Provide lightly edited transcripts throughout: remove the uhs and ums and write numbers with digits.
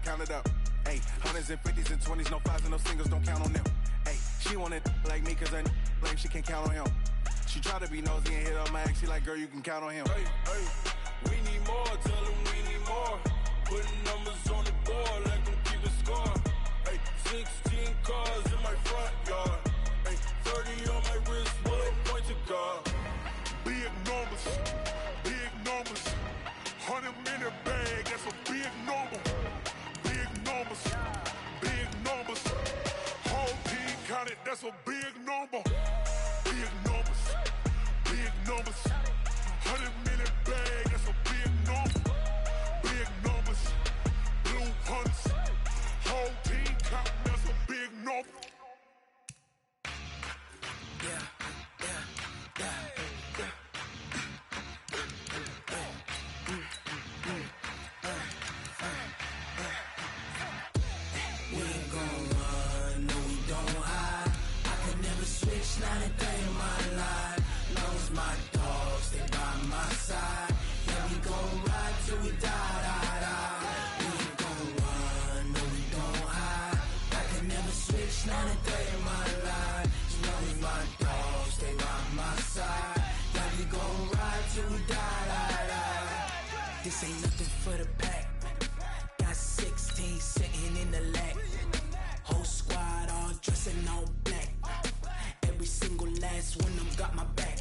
count it up. Ayy, hundreds and fifties and 20s, no fives and no singles, don't count on them. Ayy, she want it like me cause her lame, she can't count on him. She try to be nosy and hit on my ex, she like, girl, you can count on him. Hey, hey, we need more, tell them we need more. Putting numbers on the board, let them keep a score. Hey, 16 cars in my front yard. Hey, 30 on my wrist, bullet point to God. Big numbers, big numbers. 100-minute bag, that's a big number. Big numbers, big numbers. Whole team counted, that's a big number. Big numbers, big numbers. 100-minute bag, that's a big number. Big numbers, blue hunts. Whole team counting, that's a big number. Yeah. Switch, not a day in my life. Knows my dogs, they by my side. Yeah, we gon' ride till we die, die, die. We ain't gon' run, no, we don't hide. I can never switch, not a day in my life. Knows my dogs, they by my side. Yeah, we gon' ride till we die, die, die. This ain't nothing for the pack. Got 16 sitting in the lap. Whole squad all dressing all black. Every single last one of them got my back.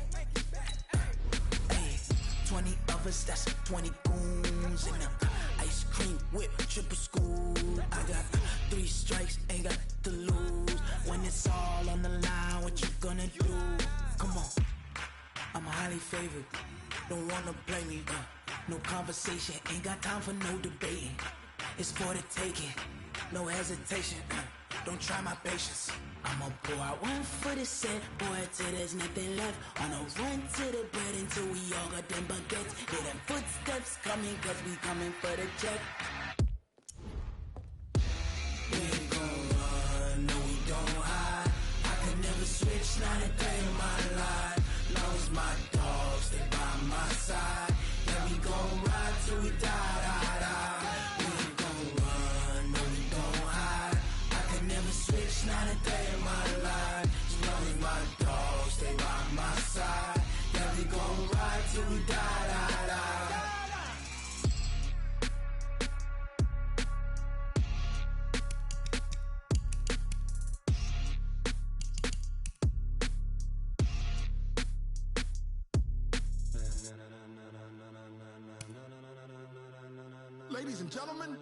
Hey, 20 of us, that's 20 goons in the ice cream whip, triple school. I got 3 strikes, ain't got to lose. When it's all on the line, what you gonna do? Come on, I'm highly favored. Don't wanna blame me, no conversation, ain't got time for no debating. It's for the taking, no hesitation. Don't try my patience. I'ma pour out one for the set, boy, till there's nothing left. On a run to the bread until we all got them baguettes. Hear them footsteps coming, cause we coming for the check. We ain't gon' run, no, we don't hide. I can never switch, not a day in my life. Knows my dogs, they by my side. Yeah, we gon' ride till we die, die, die. We ain't gon' run, no, we don't hide. I can never switch, not a day in my life. Knows my dogs, they by my side. Yeah, we gon' ride till we die, die, die. Ladies and gentlemen,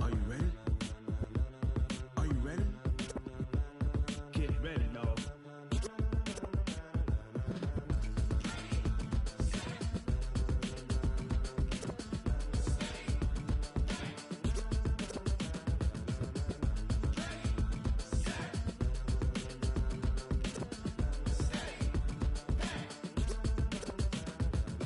are you ready? Are you ready? Get ready, dog.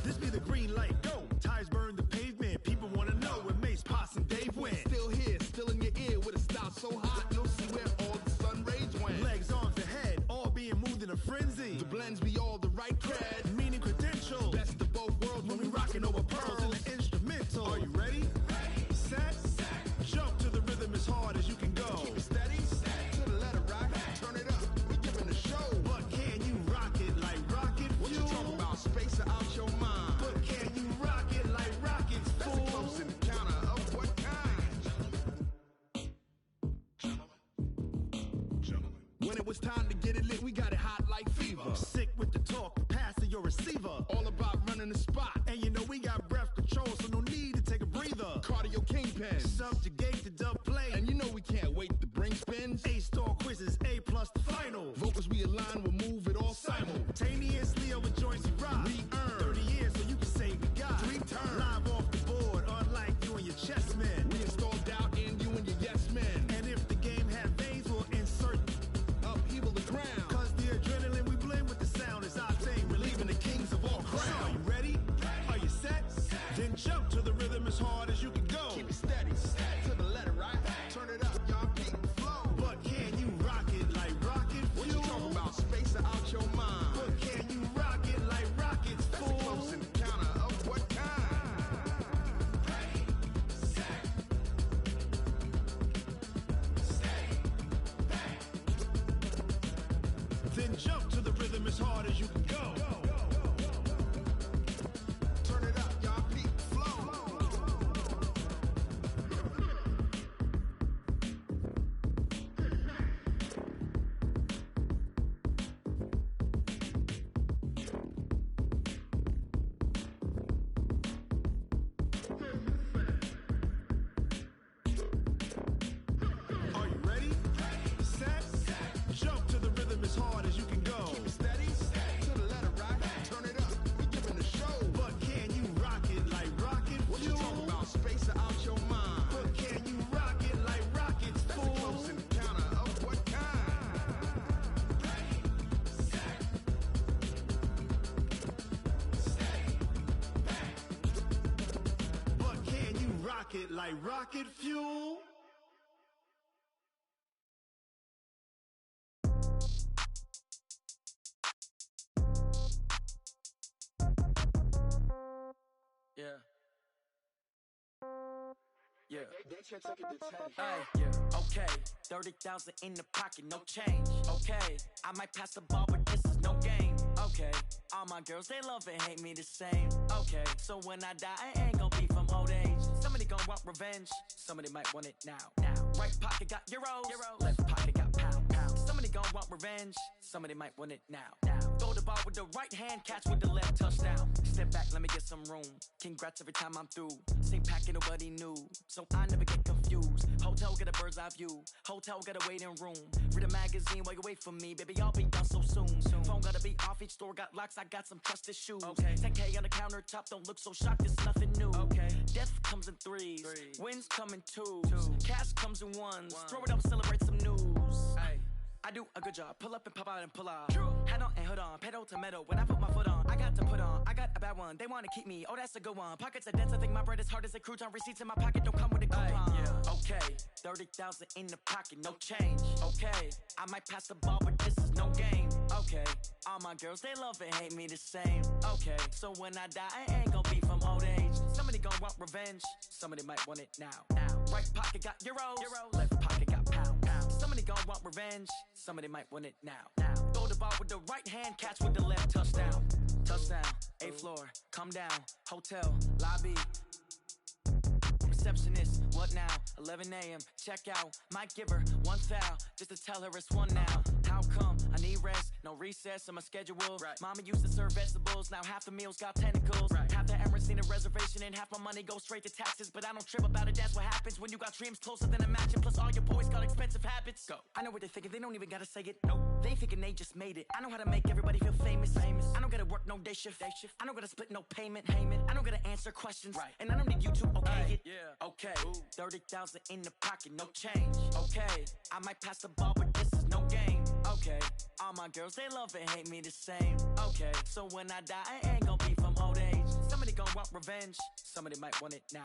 This be the green light, go. Tires burn the pavement. People wanna know where Mace, Pops, and Dave went. Still here, still in your ear with a style so hot, you'll see where all the sun rays went. Legs, arms, and head, all being moved in a frenzy. The blends be all the right cred, Meaning credentials. best of both worlds when we rockin' over pearls. in the instrumental. Are you ready? Set? Jump to the rhythm as hard as you can go. Keep it steady, to the letter rock, turn it up, we giving a show. But can you rock it like rocket What you fuel? talking about, space or out your mind? But can you rock it like rockets, That's a fool? close encounter of what kind? When it was time to get it lit, we got it hot like fever. Sick with the talk, passing your receiver. All about running the spot, And you know we got breath control, so no need to take a breather. cardio kingpin. Subjugate the dub play. And you know we can't wait to bring spins. A-star quizzes, A+ the final. Vocals we align, we'll move it all Simultaneously over joints we rock. We earn 30 years so you can say we got 3 turns. Live off the board, unlike you and your chess men. We install doubt in you and your yes men. And if the game had veins, we'll insert. Upheaval the ground. Cause the adrenaline we blend with the sound is our thing. Relieving the kings of all So are crown. you ready? Are you set? Then jump to the rhythm as hard as you can go. Keep it steady, to the letter right. Turn it up, y'all. Keep Then jump to the rhythm as hard as you can go. Turn it up, y'all, peak flow. Are you ready? Set. Jump to the rhythm as hard as you can go. Keep it steady. To the letter, right? Turn it up. We giving the show. But can you rock it like rocket fuel? What you talking about? Space out your mind. But can you rock it like rockets, fool? That's a close encounter of what kind? Ready, set, stay back. But can you rock it like rocket fuel? Yeah. Yeah. Hey, yeah, okay, 30,000 in the pocket, no change. Okay, I might pass the ball, but this is no game. Okay, all my girls, they love and hate me the same. Okay, so when I die, I ain't gon' be from old age. Somebody gon' want revenge, somebody might want it now. Right pocket got euros, left pocket got pound. Somebody gon' want revenge, somebody might want it now. Throw the ball with the right hand, catch with the left, touchdown. Step back, let me get some room. Congrats every time I'm through. Same packet, nobody knew, so I never get confused. Hotel got a bird's eye view, hotel got a waiting room. Read a magazine while you wait for me, baby, I'll be done so soon. Phone gotta be off, each store got locks, I got some trusted shoes. 10K on the countertop, don't look so shocked, it's nothing new. Death comes in threes, wins come in twos, cash comes in ones. Throw it up, celebrate some news. I do a good job, pull up and pop out and pull out. Head on and hood on, pedal to metal. When I put my foot on, I got to put on. I got a bad one, they wanna keep me, oh that's a good one. Pockets are dense, I think my bread is hard as a crouton. Receipts in my pocket don't come with a coupon. Okay, 30,000 in the pocket, no change. Okay, I might pass the ball, but this is no game. Okay, all my girls, they love and hate me the same. Okay, so when I die, I ain't gon' be from old age. Somebody gon' want revenge, somebody might want it now. Right pocket got euros, left pocket got pound. Somebody gon' want revenge, somebody might want it now. Throw the ball with the right hand, catch with the left, touchdown. Touchdown, 8th floor, come down, hotel, lobby. Receptionist, what now? 11 a.m., check out. Might give her one foul, just to tell her it's one now. How come? I need rest, no recess on my schedule. Mama used to serve vegetables, now half the meals got tentacles. Half the Emirates need a reservation and half my money goes straight to taxes. But I don't trip about it, that's what happens when you got dreams closer than a match. Plus all your boys got expensive habits. Go. I know what they're thinking, they don't even gotta say it. Nope. They thinking they just made it. I know how to make everybody feel famous. I don't gotta work no day shift. I don't gotta split no payment. I don't gotta answer questions. And I don't need you to okay it. Okay, 30,000 in the pocket, no change. Okay, I might pass the ball, but this is no game. Okay, all my girls, they love and hate me the same. Okay, so when I die, I ain't gon' be from old age. Somebody gon' want revenge, somebody might want it now.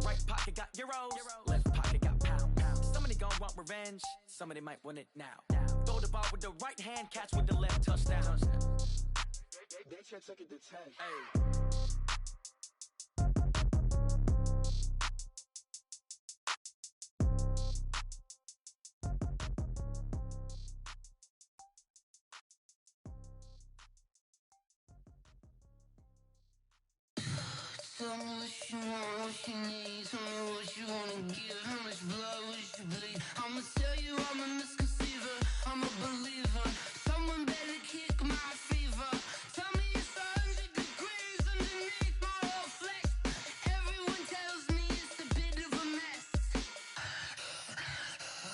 Right pocket got euros, left pocket got pound. Somebody gon' want revenge, somebody might want it now. Throw the ball with the right hand, catch with the left, touchdown. They check it to 10. Tell me what you want, what you need. Tell me what you wanna give. How much blood would you bleed? I'ma tell you I'm a misconceiver. I'm a believer. Someone better kick my fever. Tell me it's 100 degrees underneath my whole flesh. Everyone tells me it's a bit of a mess.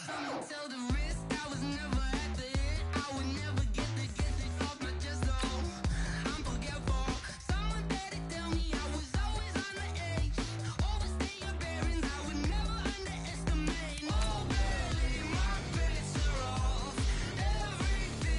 I'ma tell the risk I was never at the end. I would never get it off my chest. Oh, I'm forgetful. Someone better tell me I was always on the edge. Overstay your bearings, I would never underestimate. Oh, barely, my bets are off. Everything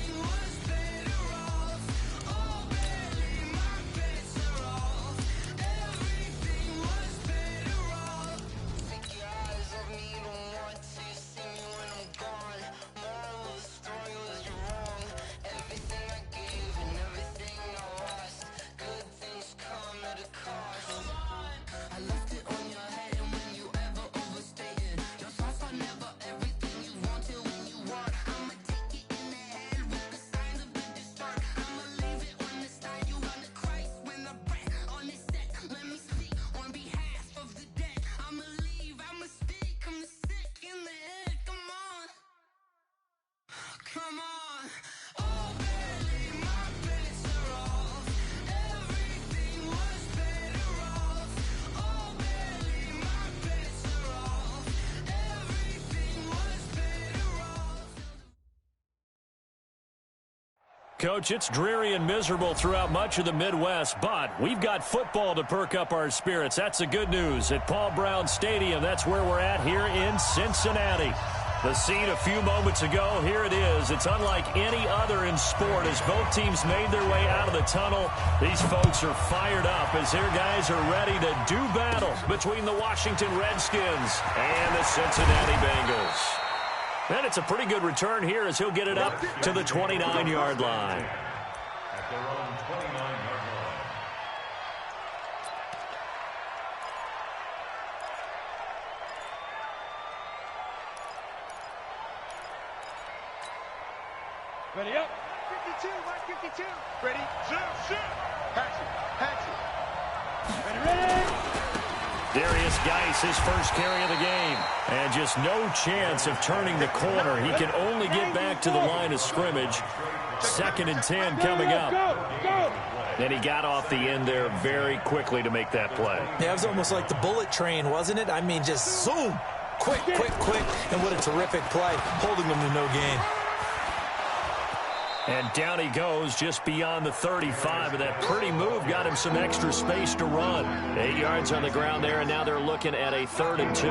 Coach, it's dreary and miserable throughout much of the Midwest, but we've got football to perk up our spirits. That's the good news. At Paul Brown Stadium, that's where we're at here in Cincinnati. The scene a few moments ago, here it is. It's unlike any other in sport as both teams made their way out of the tunnel. These folks are fired up as their guys are ready to do battle between the Washington Redskins and the Cincinnati Bengals. And it's a pretty good return here as he'll get it up to the 29-yard line. At their own 29-yard line. Ready up. 52, Mike 52. Ready, shoot. Hatch it. Ready. Darius Geis, his first carry of the game. And just no chance of turning the corner. He can only get back to the line of scrimmage. 2nd and 10 coming up. And he got off the end there very quickly to make that play. Yeah, it was almost like the bullet train, wasn't it? I mean, just zoom. Quick. And what a terrific play, holding them to no gain. And down he goes just beyond the 35. And that pretty move got him some extra space to run. 8 yards on the ground there, and now they're looking at a 3rd and 2.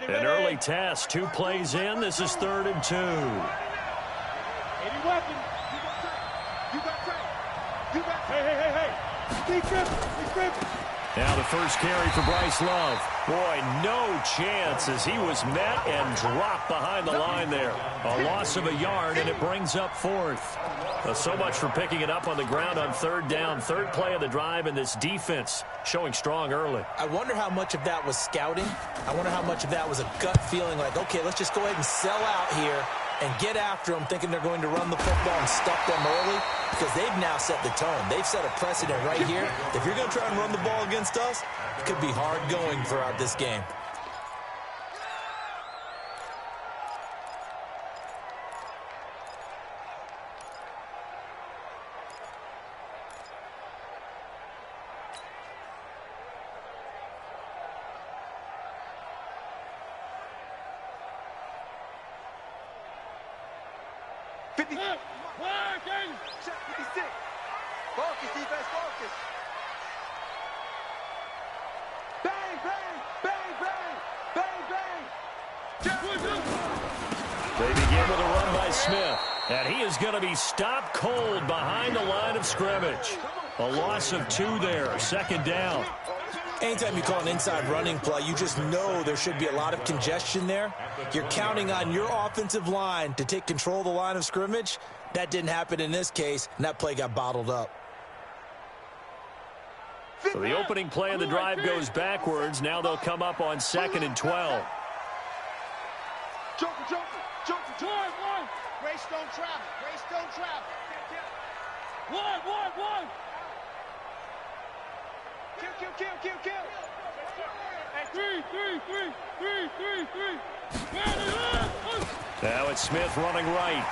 An early test, 2 plays in. This is 3rd and 2. Now the first carry for Bryce Love. Boy, no chance as he was met and dropped behind the line there. A loss of a yard, and it brings up 4th. So much for picking it up on the ground on 3rd down. 3rd play of the drive, and this defense showing strong early. I wonder how much of that was scouting. I wonder how much of that was a gut feeling like, okay, let's just go ahead and sell out here and get after them, thinking they're going to run the football and stuff them early, because they've now set the tone. They've set a precedent right here. If you're going to try and run the ball against us, it could be hard going throughout this game. They begin with a run by Smith, and he is going to be stopped cold behind the line of scrimmage. A loss of 2 there, 2nd down. Anytime you call an inside running play, you just know there should be a lot of congestion there. You're counting on your offensive line to take control of the line of scrimmage. That didn't happen in this case, and that play got bottled up. So the opening play of the drive goes backwards. Now they'll come up on 2nd and 12. Joker. Grace don't travel. One. Kill. Hey, 3. Now it's Smith running right.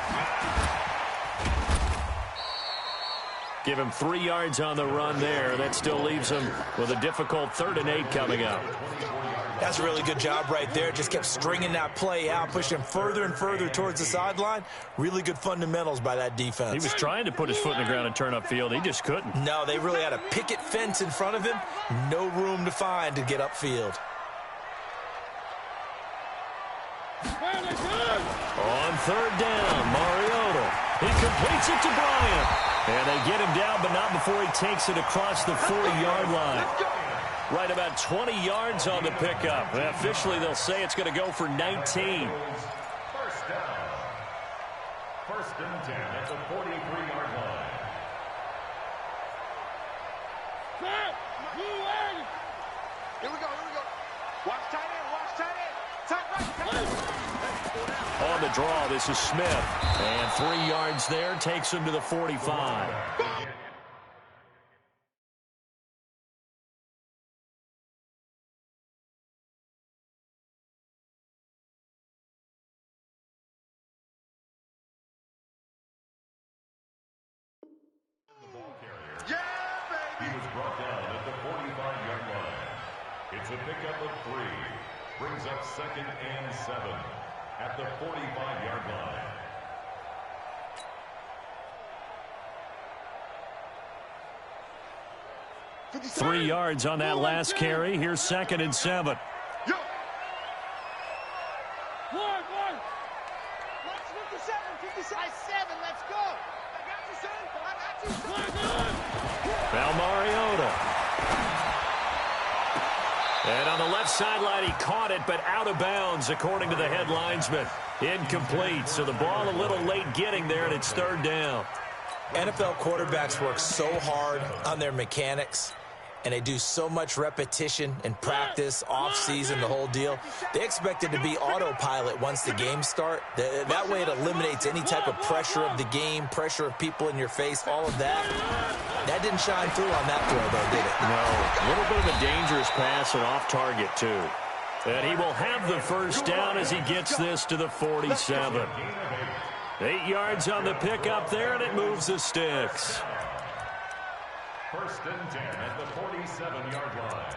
Give him 3 yards on the run there. That still leaves him with a difficult 3rd and 8 coming up. That's a really good job right there. Just kept stringing that play out, pushing him further and further towards the sideline. Really good fundamentals by that defense. He was trying to put his foot in the ground and turn upfield. He just couldn't. No, they really had a picket fence in front of him. No room to find to get upfield. On 3rd down, Mariota. He completes it to Bryant. And they get him down, but not before he takes it across the 40-yard line. Right about 20 yards on the pickup. And officially, they'll say it's going to go for 19. 1st down. 1st and 10 at the 43-yard line. Here we go. Watch tight end. Tight right. On the draw, this is Smith. And 3 yards there takes him to the 45. He was brought down at the 45-yard line. It's a pickup of 3. Brings up 2nd and 7. at the 45-yard line. Three yards on that last carry. Here's 2nd and 7. Yo. 57, let's go. I got you, son. I got you, son. Now Mariota. And on the left sideline, he caught it, but out of bounds, according to the head linesman. Incomplete, so the ball a little late getting there, and it's 3rd down. NFL quarterbacks work so hard on their mechanics, and they do so much repetition and practice, off-season, the whole deal. They expect it to be autopilot once the games start. That way it eliminates any type of pressure of the game, pressure of people in your face, all of that. That didn't shine through on that throw, though, did it? No. A little bit of a dangerous pass and off target, too. And he will have the 1st down as he gets this to the 47. 8 yards on the pickup there, and it moves the sticks. 1st and 10 at the 47-yard line.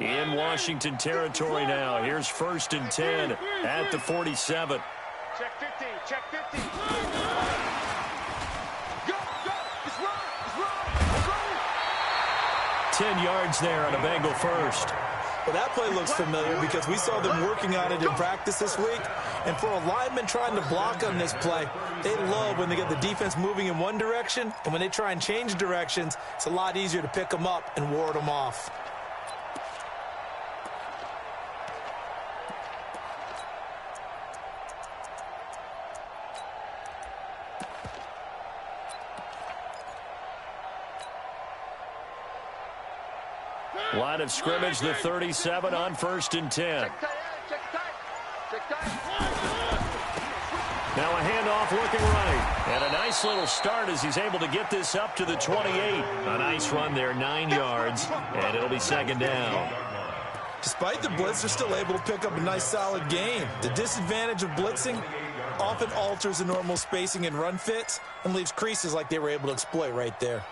In Washington territory now. Here's 1st and 10 at the 47. Check 50, check 50. Go, go, it's run, it's run, go. 10 yards there on a Bengal 1st. Well, that play looks familiar because we saw them working on it in practice this week. And for a lineman trying to block on this play, they love when they get the defense moving in one direction. And when they try and change directions, it's a lot easier to pick them up and ward them off. Line of scrimmage, the 37 on 1st and 10. Now a handoff looking right. And a nice little start as he's able to get this up to the 28. A nice run there, 9 yards, and it'll be 2nd down. Despite the blitz, they're still able to pick up a nice solid gain. The disadvantage of blitzing often alters the normal spacing and run fits and leaves creases like they were able to exploit right there.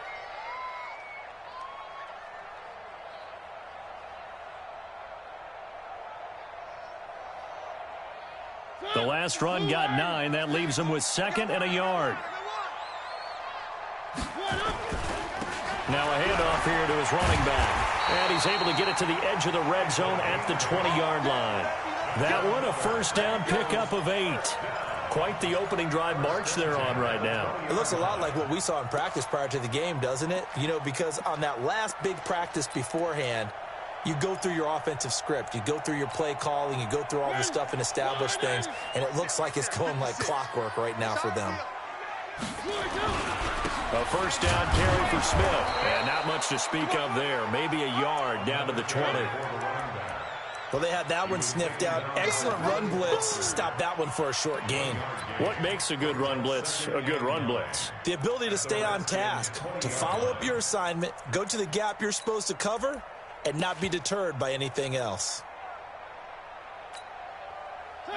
The last run got 9. That leaves him with 2nd and a yard. Now a handoff here to his running back. And he's able to get it to the edge of the red zone at the 20-yard line. That one a 1st down pickup of 8. Quite the opening drive march they're on right now. It looks a lot like what we saw in practice prior to the game, doesn't it? You know, because on that last big practice beforehand, you go through your offensive script. You go through your play calling. You go through all the stuff and establish things. And it looks like it's going like clockwork right now for them. A 1st down carry for Smith. And not much to speak of there. Maybe a yard down to the 20. Well, they had that one sniffed out. Excellent run blitz. Stopped that one for a short gain. What makes a good run blitz a good run blitz? The ability to stay on task, to follow up your assignment, go to the gap you're supposed to cover, and not be deterred by anything else.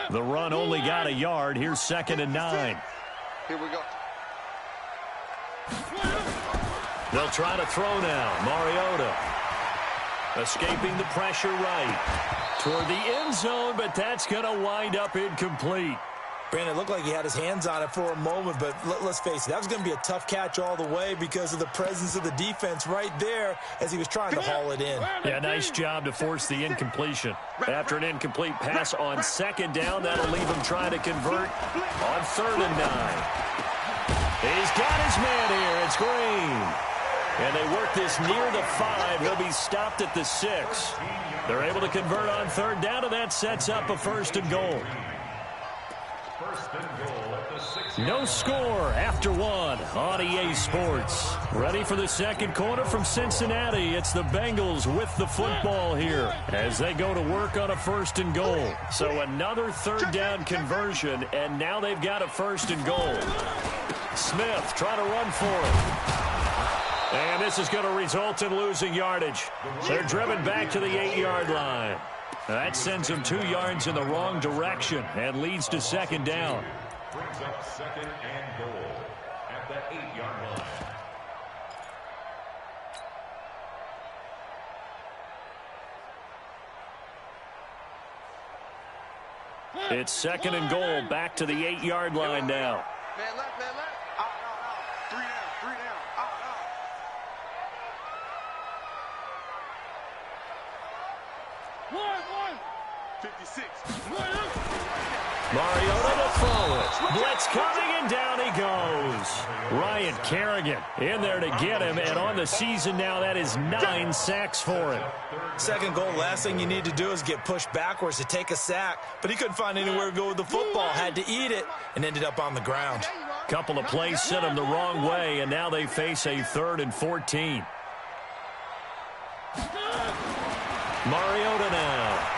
The run only got a yard. Here's 2nd and 9. Here we go. They'll try to throw now. Mariota escaping the pressure right toward the end zone, but that's going to wind up incomplete. Brandon, it looked like he had his hands on it for a moment, but let's face it, that was going to be a tough catch all the way because of the presence of the defense right there as he was trying to haul it in. Yeah, nice job to force the incompletion. After an incomplete pass on 2nd down, that'll leave him trying to convert on 3rd and 9. He's got his man here. It's Green. And they work this near the 5. He'll be stopped at the 6. They're able to convert on 3rd down, and that sets up a 1st and goal. 1st and goal at the 6. No score after 1 on EA Sports. Ready for the 2nd quarter from Cincinnati. It's the Bengals with the football here as they go to work on a 1st and goal. So another 3rd down conversion, and now they've got a 1st and goal. Smith trying to run for it. And this is going to result in losing yardage. They're driven back to the 8-yard line. That sends them 2 yards in the wrong direction and leads to 2nd down. brings up 2nd and goal at the 8-yard line. It's 2nd and goal, back to the 8-yard line now. Man left, man left. Out. 3 down. Out. 56. Mariota to throw it. Blitz coming, and down he goes. Ryan Kerrigan in there to get him, and on the season now, that is 9 sacks for him. 2nd goal, last thing you need to do is get pushed backwards to take a sack. But he couldn't find anywhere to go with the football, had to eat it, and ended up on the ground. Couple of plays sent him the wrong way, and now they face a 3rd and 14. Mariota now.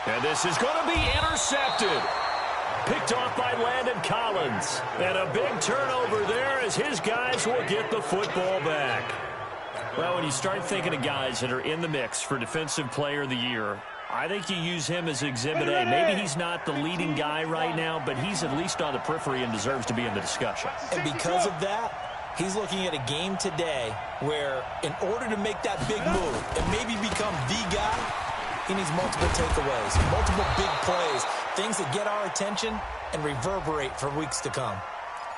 And this is going to be intercepted. Picked off by Landon Collins. And a big turnover there as his guys will get the football back. Well, when you start thinking of guys that are in the mix for Defensive Player of the Year, I think you use him as Exhibit A. Maybe he's not the leading guy right now, but he's at least on the periphery and deserves to be in the discussion. And because of that, he's looking at a game today where in order to make that big move and maybe become the guy, he needs multiple takeaways, multiple big plays, things that get our attention and reverberate for weeks to come.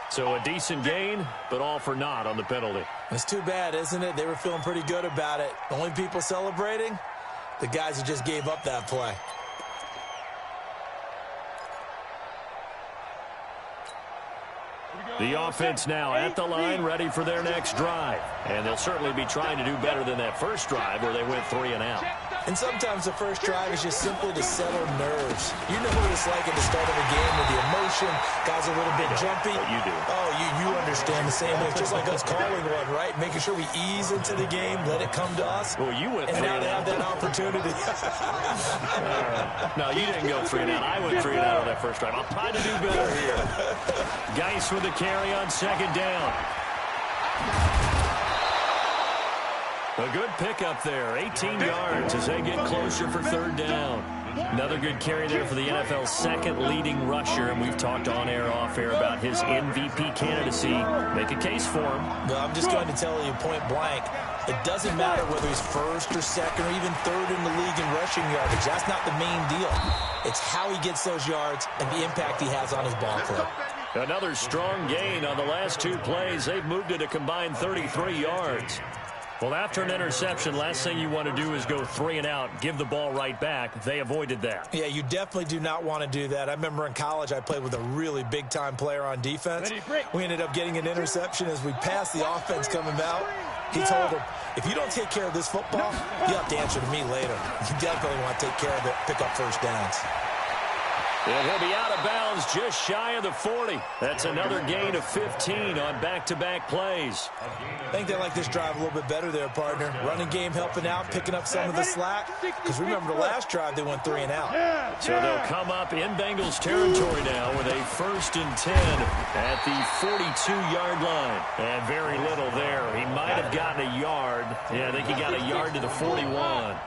So a decent gain, but all for naught on the penalty. It's too bad, isn't it? They were feeling pretty good about it. The only people celebrating, the guys who just gave up that play. The offense now at the line, ready for their next drive. And they'll certainly be trying to do better than that first drive where they went 3 and out. And sometimes the first drive is just simply to settle nerves. You know what it's like at the start of a game with the emotion. Guys are a little bit jumpy. You do. Oh, you understand the same way. It's just like us calling one, right? Making sure we ease into the game, let it come to us. Well, you went 3 and now and they out. have that opportunity. No, you didn't go 3 and out. I went 3 and out on that first drive. I'll try to do better here. Geis with the carry on 2nd down. A good pickup there, 18 yards as they get closer for 3rd down. Another good carry there for the NFL's 2nd leading rusher, and we've talked on air, off air about his MVP candidacy. Make a case for him. Well, I'm just going to tell you point blank, it doesn't matter whether he's 1st or 2nd or even 3rd in the league in rushing yardage. That's not the main deal. It's how he gets those yards and the impact he has on his ball club. Another strong gain on the last 2 plays. They've moved it a combined 33 yards. Well, after an interception, last thing you want to do is go 3 and out, give the ball right back. They avoided that. Yeah, you definitely do not want to do that. I remember in college I played with a really big-time player on defense. We ended up getting an interception as we passed the offense coming out. He told him, if you don't take care of this football, you have to answer to me later. You definitely want to take care of it, pick up first downs. And he'll be out of bounds just shy of the 40. That's another gain of 15 on back-to-back plays. I think they like this drive a little bit better there, partner. Running game helping out, picking up some of the slack. Because remember the last drive, they went 3 and out. So they'll come up in Bengals territory now with a 1st and 10 at the 42-yard line. And very little there. He might have gotten a yard. Yeah, I think he got a yard to the 41.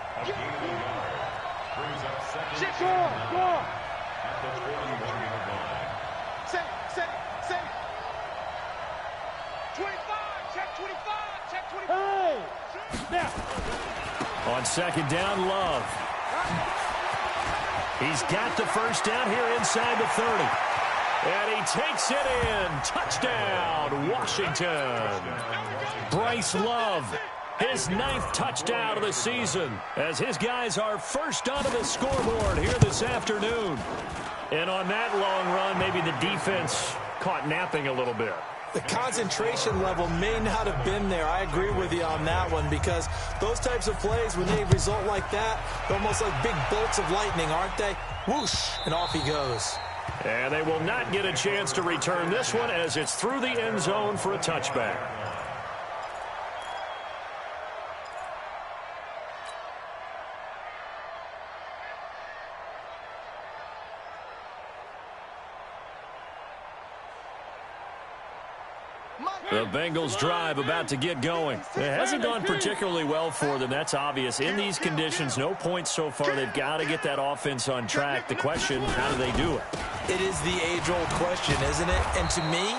Score! At the 41-yard line. Set it. 25, check 25, check 25. Hey! On 2nd down, Love. He's got the first down here inside the 30. And he takes it in. Touchdown, Washington. Bryce Love, his 9th touchdown of the season, as his guys are first onto the scoreboard here this afternoon. And on that long run, maybe the defense caught napping a little bit. The concentration level may not have been there. I agree with you on that one, because those types of plays, when they result like that, they're almost like big bolts of lightning, aren't they? Whoosh, and off he goes. And they will not get a chance to return this one as it's through the end zone for a touchback. The The Bengals drive about to get going. It hasn't gone particularly well for them. That's obvious. In these conditions, no points so far. They've got to get that offense on track. The question, how do they do it? It is the age-old question, isn't it? And to me,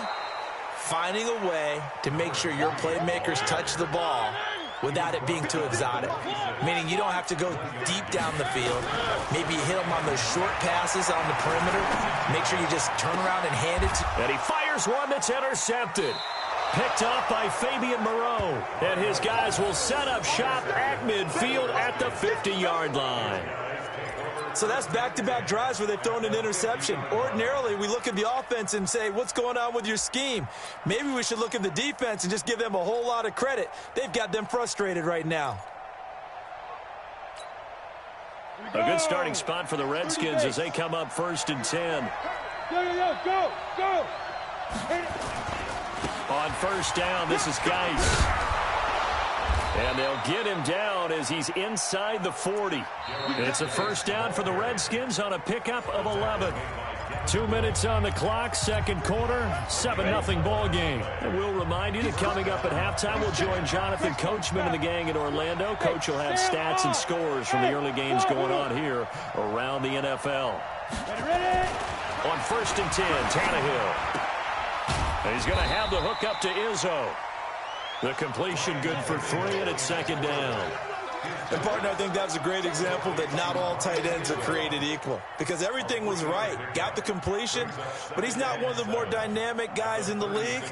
finding a way to make sure your playmakers touch the ball without it being too exotic. Meaning you don't have to go deep down the field. Maybe you hit them on those short passes on the perimeter. Make sure you just turn around and hand it to... And he fires one that's intercepted. Picked up by Fabian Moreau. And his guys will set up shop at midfield at the 50-yard line. So that's back-to-back drives where they've thrown an interception. Ordinarily, we look at the offense and say, what's going on with your scheme? Maybe we should look at the defense and just give them a whole lot of credit. They've got them frustrated right now. A good starting spot for the Redskins as they come up 1st and 10. Go! On 1st down, this is Geis. And they'll get him down as he's inside the 40. It's a 1st down for the Redskins on a pickup of 11. 2 minutes on the clock, 2nd quarter, 7-0 ball game. And we'll remind you that coming up at halftime, we'll join Jonathan Coachman and the gang in Orlando. Coach will have stats and scores from the early games going on here around the NFL. On 1st and 10, Tannehill. And he's going to have the hook up to Izzo. The completion good for 3, and it's 2nd down. And, partner, I think that was a great example that not all tight ends are created equal. Because everything was right. Got the completion, but he's not one of the more dynamic guys in the league.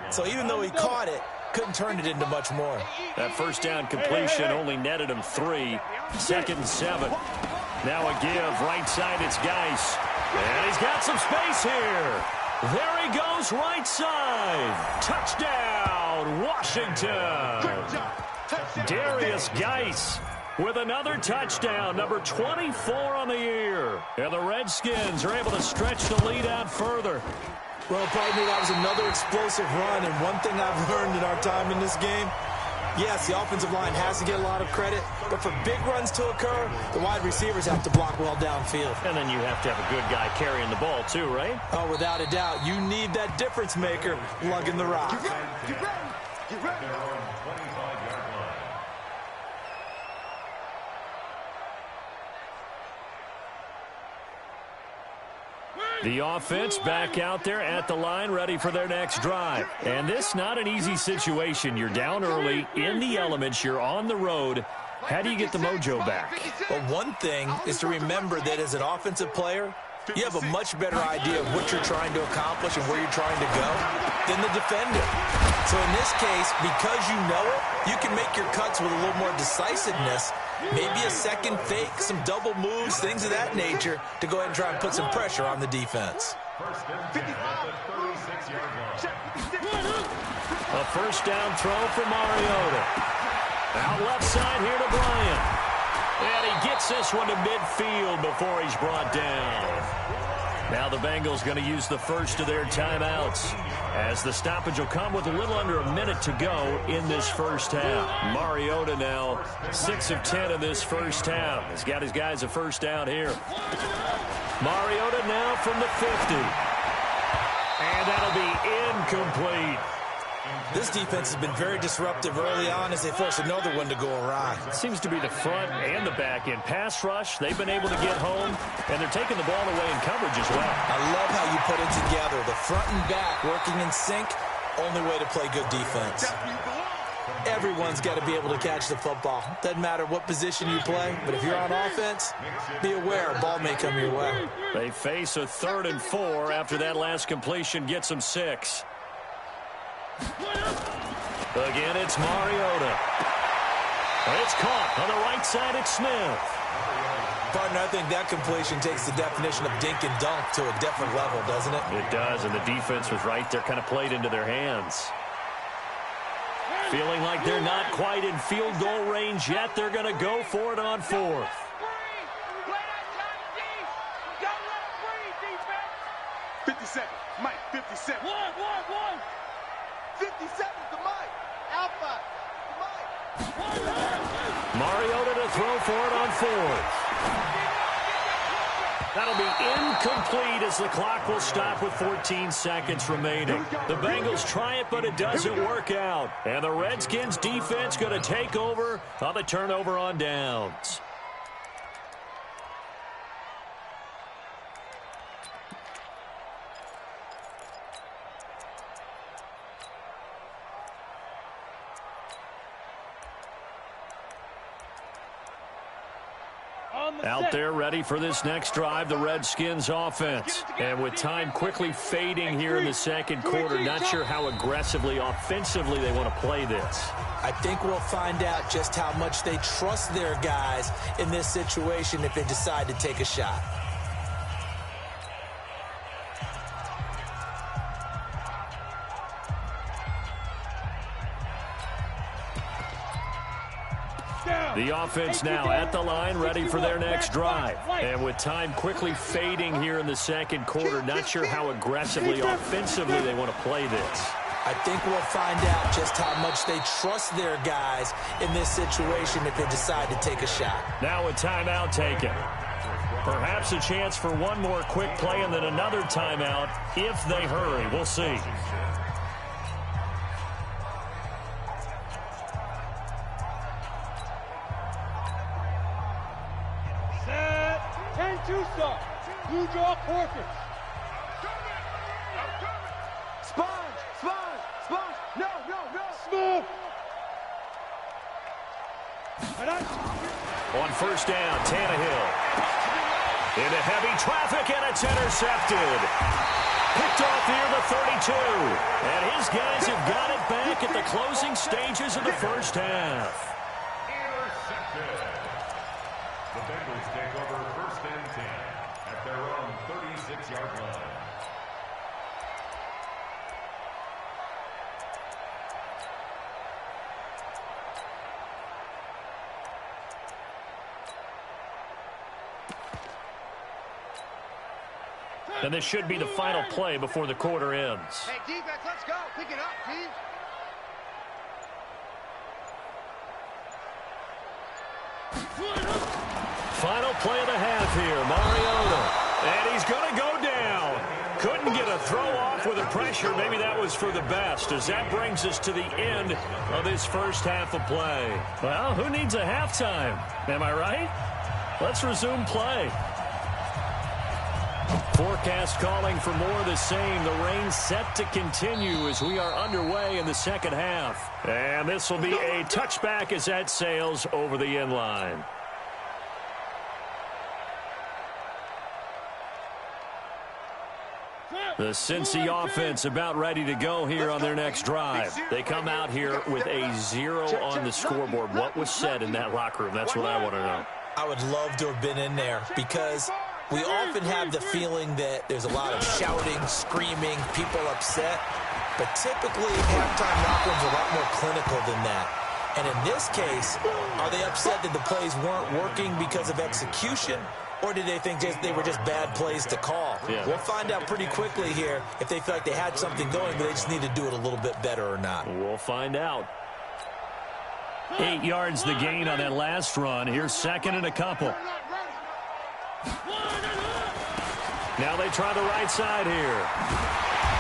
So even though he caught it, couldn't turn it into much more. That 1st down completion only netted him 3. 2nd and 7. Now a give. Right side, it's Geis. And he's got some space here. There he goes, right side. Touchdown, Washington. Darius Geis with another touchdown, number 24 on the year. And the Redskins are able to stretch the lead out further. Well, partner, that was another explosive run. And one thing I've learned in our time in this game, yes, the offensive line has to get a lot of credit, but for big runs to occur, the wide receivers have to block well downfield. And then you have to have a good guy carrying the ball too, right? Oh, without a doubt. You need that difference maker lugging the rock. Get ready. The offense back out there at the line, ready for their next drive. And this not an easy situation. You're down early, in the elements, you're on the road. How do you get the mojo back? Well, one thing is to remember that as an offensive player, you have a much better idea of what you're trying to accomplish and where you're trying to go than the defender. So in this case, because you know it, you can make your cuts with a little more decisiveness. Maybe a second fake, some double moves, things of that nature to go ahead and try and put some pressure on the defense. A 1st down throw for Mariota. Out left side here to Bryant. And he gets this one to midfield before he's brought down. Now the Bengals going to use the first of their timeouts, as the stoppage will come with a little under a minute to go in this 1st half. Mariota now 6 of 10 in this 1st half. He's got his guys a 1st down here. Mariota now from the 50. And that'll be incomplete. This defense has been very disruptive early on as they force another one to go awry. Seems to be the front and the back end. Pass rush, they've been able to get home, and they're taking the ball away in coverage as well. I love how you put it together. The front and back working in sync, only way to play good defense. Everyone's got to be able to catch the football. Doesn't matter what position you play, but if you're on offense, be aware a ball may come your way. They face a 3rd and 4 after that last completion gets them 6. Again, it's Mariota. It's caught on the right side. It's Smith. Partner, I think that completion takes the definition of dink and dunk to a different level, doesn't it? It does, and the defense was right there, kind of played into their hands. Feeling like they're not quite in field goal range yet. They're going to go for it on 4th. 57, Mike, 57. One. 57 to Mike. Alpha, Mike. Mariota to throw for it on 4th. That'll be incomplete as the clock will stop with 14 seconds remaining. The Bengals try it, but it doesn't work out. And the Redskins defense going to take over on the turnover on downs. Out there ready for this next drive, the Redskins offense. And with time quickly fading here in the second quarter, not sure how aggressively, offensively they want to play this. I think we'll find out just how much they trust their guys in this situation if they decide to take a shot. The offense now at the line, ready for their next drive. And with time quickly fading here in the second quarter, not sure how aggressively, offensively they want to play this. I think we'll find out just how much they trust their guys in this situation if they decide to take a shot. Now a timeout taken. Perhaps a chance for one more quick play and then another timeout if they hurry. We'll see. Blue draw Corkers. Sponge. No. Smooth. On first down, Tannehill. Into heavy traffic, and it's intercepted. Picked off near the 32. And his guys have got it back at the closing stages of the first half. Intercepted. The Bengals take over first and 10 at their own 36-yard line. And this should be the final play before the quarter ends. Hey, defense, let's go. Pick it up, team. Final play of the half here, Mariota. And he's going to go down. Couldn't get a throw off with the pressure. Maybe that was for the best, as that brings us to the end of this first half of play. Well, who needs a halftime? Am I right? Let's resume play. Forecast calling for more of the same. The rain set to continue as we are underway in the second half. And this will be a touchback as that sails over the end line. The Cincy offense about ready to go here on their next drive. They come out here with a 0 on the scoreboard. What was said in that locker room? That's what I want to know. I would love to have been in there because we often have the feeling that there's a lot of shouting, screaming, people upset. But typically, halftime locker rooms are a lot more clinical than that. And in this case, are they upset that the plays weren't working because of execution? Or did they think they were just bad plays to call? Yeah. We'll find out pretty quickly here if they feel like they had something going, but they just need to do it a little bit better or not. We'll find out. 8 yards the gain on that last run. Here's second and a couple. Now they try the right side here.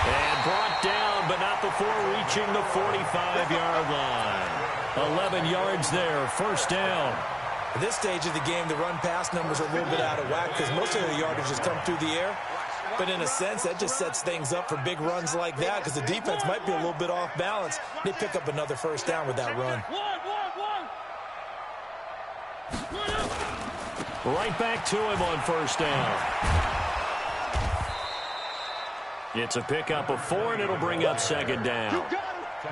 And brought down, but not before reaching the 45-yard line. 11 yards there, first down. At this stage of the game, the run-pass numbers are a little bit out of whack because most of the yardage has come through the air. But in a sense, that just sets things up for big runs like that because the defense might be a little bit off balance. They pick up another first down with that run. Right back to him on first down. It's a pickup of 4, and it'll bring up second down.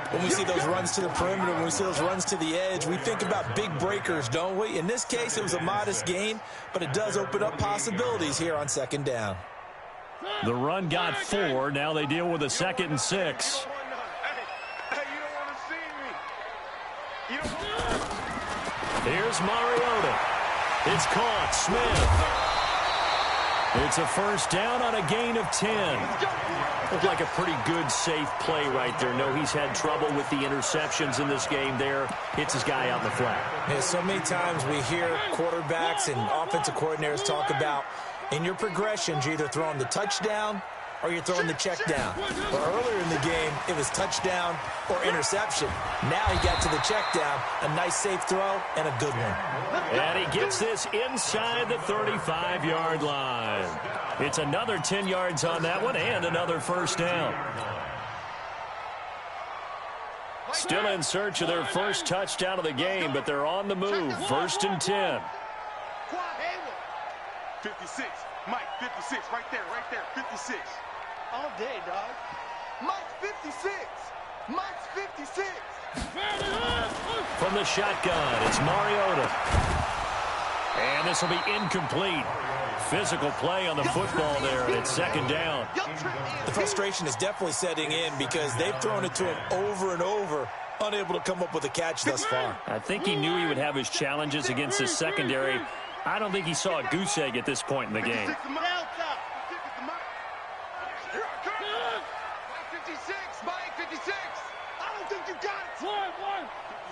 When we see those runs to the perimeter, when we see those runs to the edge, we think about big breakers, don't we? In this case, it was a modest gain, but it does open up possibilities here on second down. The run got 4. Now they deal with a 2nd and 6. Here's Mariota. It's caught. Smith. It's a first down on a gain of 10. Looked like a pretty good, safe play right there. No, he's had trouble with the interceptions in this game there. Hits his guy out in the flat. Yeah, so many times we hear quarterbacks and offensive coordinators talk about In your progressions, you're either throwing the touchdown or you're throwing the check down. But earlier in the game, it was touchdown or interception. Now he got to the check down, a nice safe throw, and a good one. And he gets this inside the 35-yard line. It's another 10 yards on that one and another first down. Still in search of their first touchdown of the game, but they're on the move. 1st and 10. 56. Mike, 56. Right there, 56. All day, dog. Mike's 56. Mike's 56. From the shotgun, it's Mariota. And this will be incomplete. Physical play on the football there, and it's 2nd down. The frustration is definitely setting in because they've thrown it to him over and over, unable to come up with a catch thus far. I think he knew he would have his challenges against his secondary. I don't think he saw a goose egg at this point in the game. 56, Mike, 56. I don't think you got it.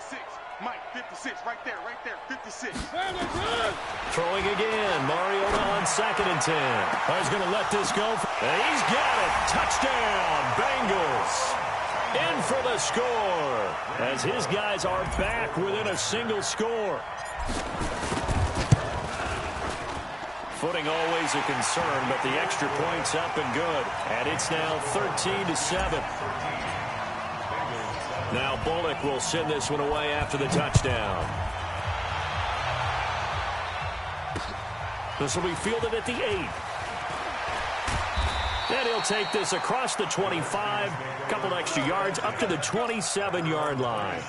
56. Mike, 56. Right there, 56. Throwing again. Mariota on 2nd and 10. He's going to let this go. And he's got it. Touchdown, Bengals. In for the score as his guys are back within a single score. Footing always a concern, but the extra point's up and good. And it's now 13-7. Now Bullock will send this one away after the touchdown. This will be fielded at the 8. And he'll take this across the 25, a couple extra yards up to the 27-yard line.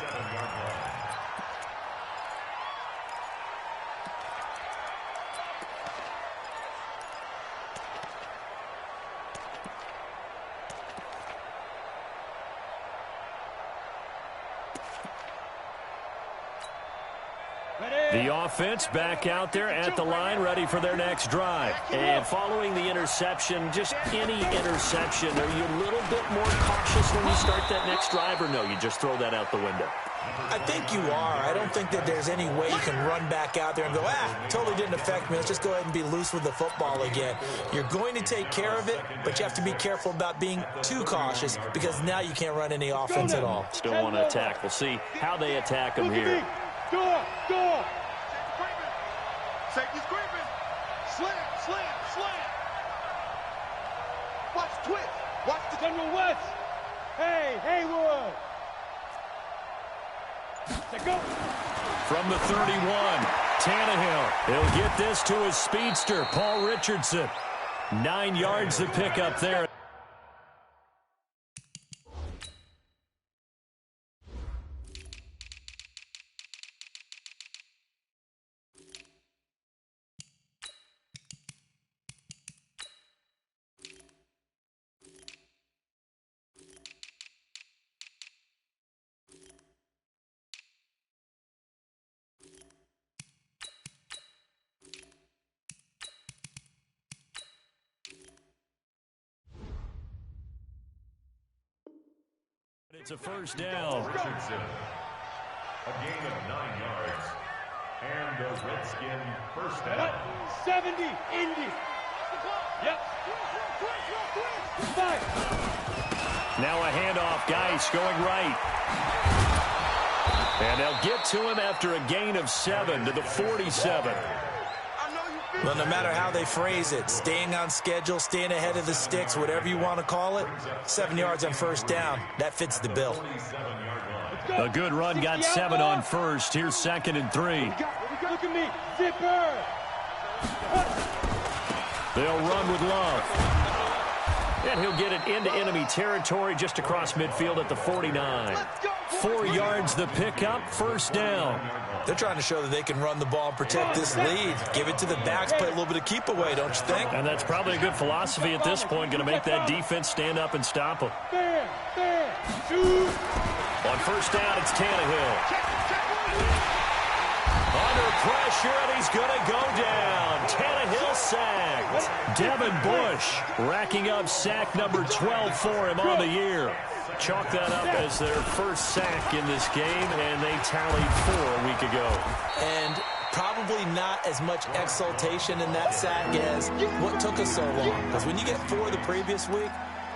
The offense back out there at the line, ready for their next drive. And following the interception, just any interception, are you a little bit more cautious when you start that next drive, or no, you just throw that out the window? I think you are. I don't think that there's any way you can run back out there and go, totally didn't affect me. Let's just go ahead and be loose with the football again. You're going to take care of it, but you have to be careful about being too cautious because now you can't run any offense at all. Still want to attack. We'll see how they attack them here. Door. Safety's creeping. Slant. Watch twist. Watch the General West. Hey, Haywood. Let's go. From the 31, Tannehill. He'll get this to his speedster, Paul Richardson. 9 yards to pick up there. It's a first down. Richardson, a gain of 9 yards. And the Redskin first down. 70, Indy. Yep. Five. Now a handoff, Geis going right. And they'll get to him after a gain of 7 to the 47. Well, no matter how they phrase it, staying on schedule, staying ahead of the sticks, whatever you want to call it, 7 yards on first down, that fits the bill. A good run, got 7 on first. Here's 2nd and 3. Look at me, zipper. They'll run with Love. And he'll get it into enemy territory just across midfield at the 49. 4 yards the pickup, first down. They're trying to show that they can run the ball and protect this lead. Give it to the backs, play a little bit of keep away, don't you think? And that's probably a good philosophy at this point, going to make that defense stand up and stop them. On first down, it's Tannehill. Under pressure, and he's going to go down. Tannehill sacked. Devin Bush racking up sack number 12 for him on the year. Chalk that up as their first sack in this game, and they tallied 4 a week ago. And probably not as much exultation in that sack as what took us so long. Because when you get 4 the previous week,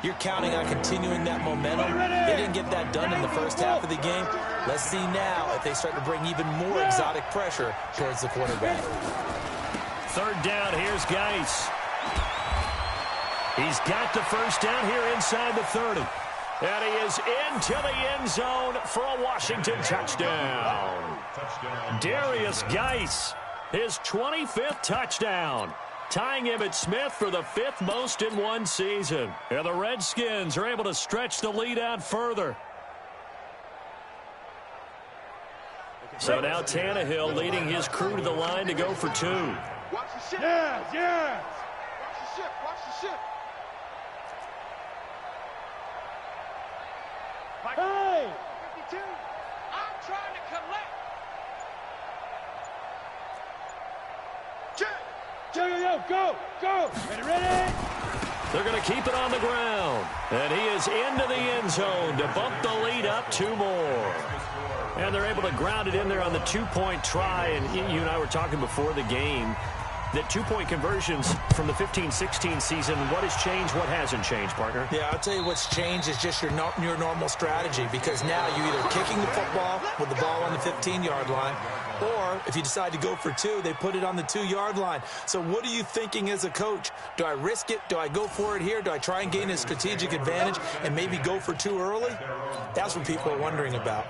you're counting on continuing that momentum. They didn't get that done in the first half of the game. Let's see now if they start to bring even more exotic pressure towards the quarterback. Third down, here's Geis. He's got the first down here inside the 30. And he is into the end zone for a Washington touchdown. Darius Geis, his 25th touchdown, tying Emmitt Smith for the 5th most in one season. And the Redskins are able to stretch the lead out further. So now Tannehill leading his crew to the line to go for 2. Watch the ship. Yes, yes. Watch the ship. Watch the ship. Hey! 52. I'm trying to collect. Check. Go. Ready? They're going to keep it on the ground. And he is into the end zone to bump the lead up 2 more. And they're able to ground it in there on the 2-point try. And you and I were talking before the game that 2-point conversions from the 15-16 season, what has changed, what hasn't changed, partner? Yeah, I'll tell you what's changed is just your normal strategy, because now you're either kicking the football with the ball on the 15-yard line, or if you decide to go for 2, they put it on the 2-yard line. So what are you thinking as a coach? Do I risk it? Do I go for it here? Do I try and gain a strategic advantage and maybe go for 2 early? That's what people are wondering about.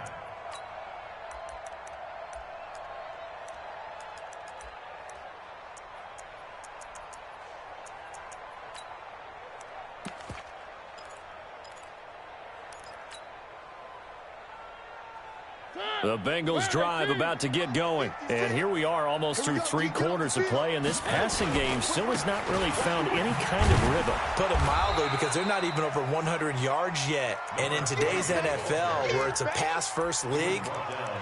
The Bengals drive about to get going. And here we are almost through 3 quarters of play, and this passing game still has not really found any kind of rhythm. Put it mildly, because they're not even over 100 yards yet. And in today's NFL, where it's a pass-first league,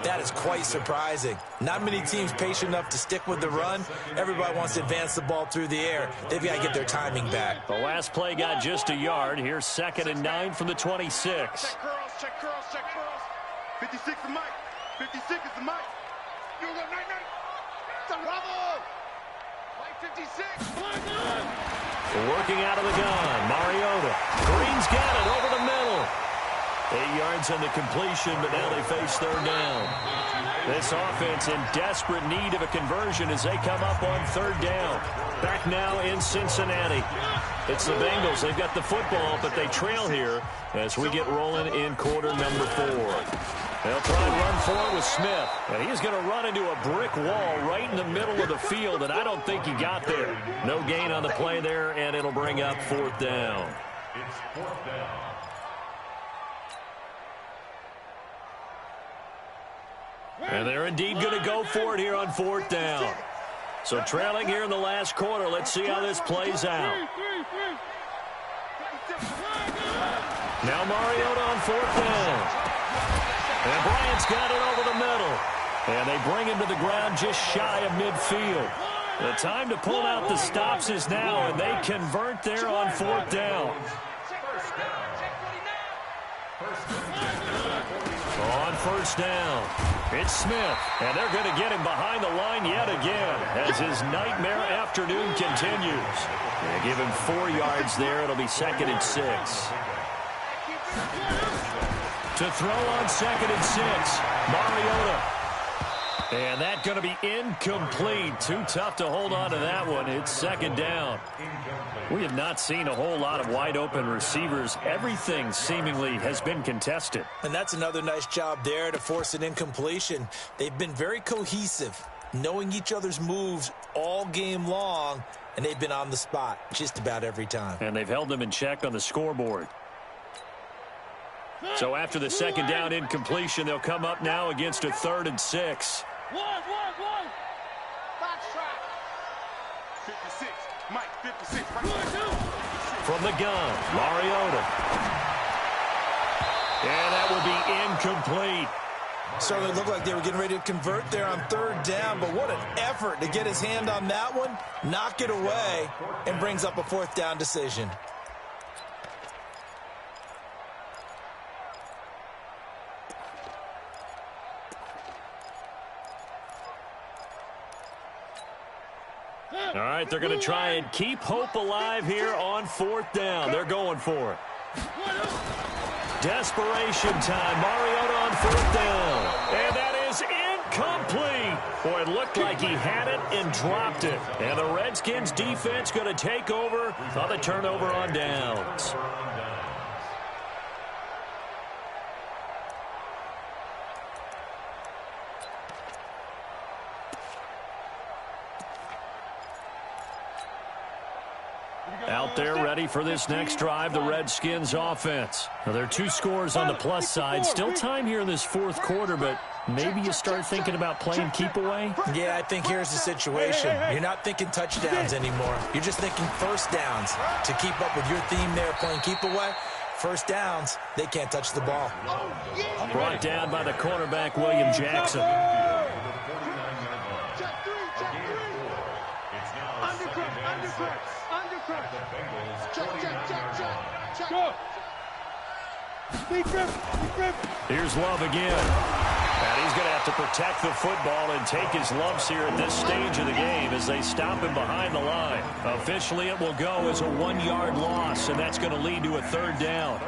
that is quite surprising. Not many teams patient enough to stick with the run. Everybody wants to advance the ball through the air. They've got to get their timing back. The last play got just a yard. Here's 2nd and 9 from the 26. Check curls. 56 is Mike. 56 is the Mike. You go night. Bravo. Mike 56. Working out of the gun. Mariota. Green's got it over the middle. 8 yards on the completion, but now they face 3rd down. This offense in desperate need of a conversion as they come up on 3rd down. Back now in Cincinnati. It's the Bengals. They've got the football, but they trail here as we get rolling in quarter number 4. They'll try and run for it with Smith. And he's going to run into a brick wall right in the middle of the field, and I don't think he got there. No gain on the play there, and it'll bring up 4th down. It's 4th down. And they're indeed going to go for it here on 4th down. So trailing here in the last quarter. Let's see how this plays out. Now Mariota on 4th down. And Bryant's got it over the middle. And they bring him to the ground just shy of midfield. The time to pull out the stops is now, and they convert there on 4th down. On 1st down, it's Smith, and they're going to get him behind the line yet again as his nightmare afternoon continues. They give him 4 yards there. It'll be 2nd and 6. To throw on 2nd and 6, Mariota. And that's going to be incomplete. Too tough to hold on to that one. It's 2nd down. We have not seen a whole lot of wide open receivers. Everything seemingly has been contested. And that's another nice job there to force an incompletion. They've been very cohesive, knowing each other's moves all game long, and they've been on the spot just about every time. And they've held them in check on the scoreboard. So after the 2nd down incompletion, they'll come up now against a 3rd and 6. Box track. 56. Mike 56. From the gun, Mariota. And that will be incomplete. Certainly looked like they were getting ready to convert there on 3rd down, but what an effort to get his hand on that one, knock it away, and brings up a 4th down decision. All right, they're going to try and keep hope alive here on 4th down. They're going for it. Desperation time. Mariota on 4th down. And that is incomplete. Boy, it looked like he had it and dropped it. And the Redskins defense going to take over on the turnover on downs. Out there ready for this next drive, the Redskins offense. Now, there are 2 scores on the plus side. Still time here in this 4th quarter, but maybe you start thinking about playing keep away? Yeah, I think here's the situation. You're not thinking touchdowns anymore. You're just thinking first downs. To keep up with your theme there, playing keep away, first downs, they can't touch the ball. Brought down by the cornerback, William Jackson. Here's Love again. And he's going to have to protect the football and take his lumps here at this stage of the game as they stop him behind the line. Officially, it will go as a 1-yard loss, and that's going to lead to a 3rd down.